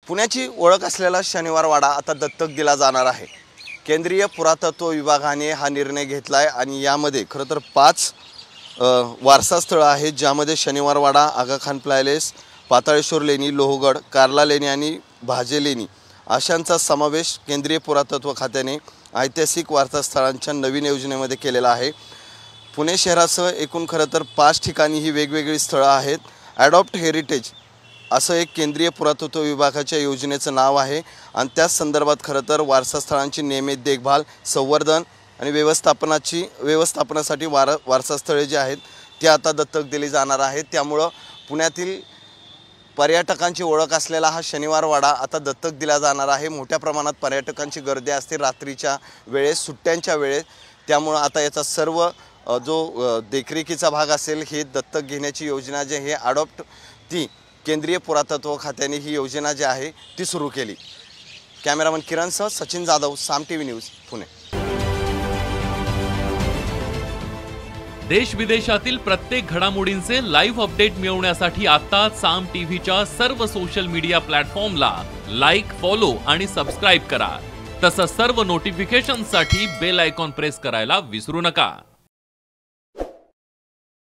पुण्याची ओळख असलेला शनिवार वाडा आता दत्तक दिला जाणार आहे। केंद्रीय पुरातत्व विभागाने हा निर्णय घेतलाय आणि यामध्ये खरं तर 5 वारसा स्थळ आहेत, ज्यामध्ये शनिवार वाडा, आगाखान प्लॅलेस, पाताळेश्वर लेणी, लोहगड, कार्ला लेणी आणि भाजे लेणी अशांचा समावेश केंद्रीय पुरातत्व खात्याने ऐतिहासिक वारसा स्थळांच्या नवीन योजनेमध्ये केलेला आहे। पुणे शहरासह एकूण खरं तर 5 ठिकाणी ही वेगवेगळी स्थळं आहेत। ॲडॉप्ट हेरिटेज असं एक केंद्रीय पुरातत्व विभागाच्या योजनेचं नाव आहे आणि त्याच संदर्भात खरं तर वारसा स्थळांची नियमित देखभाल, संवर्धन आणि व्यवस्थापनासाठी वारसा स्थळे जी आहेत ती आता दत्तक दिली जाणार आहेत। त्यामुळं पुण्यातील पर्यटकांची ओळख असलेला हा शनिवार वाडा आता दत्तक दिला जाणार आहे। मोठ्या प्रमाणात पर्यटकांची गर्दी असते रात्रीच्या वेळेस, सुट्ट्यांच्या वेळेस। त्यामुळं आता याचा सर्व जो देखरेखीचा भाग असेल हे दत्तक घेण्याची योजना जी आहे ॲडॉप्ट ती केंद्रीय पुरातत्व खात्याने ही योजना जी आहे ती सुरू केली। कॅमेरामन किरणसह सचिन जाधव, साम टीव्ही न्यूज, पुणे। देश विदेशातील प्रत्येक घडामोडींचे लाईव्ह अपडेट मिळवण्यासाठी आता साम टीव्हीच्या सर्व सोशल मीडिया प्लॅटफॉर्मला लाईक, फॉलो आणि सबस्क्राईब करा। तसंच सर्व नोटिफिकेशनसाठी बेल आयकॉन प्रेस करायला विसरू नका।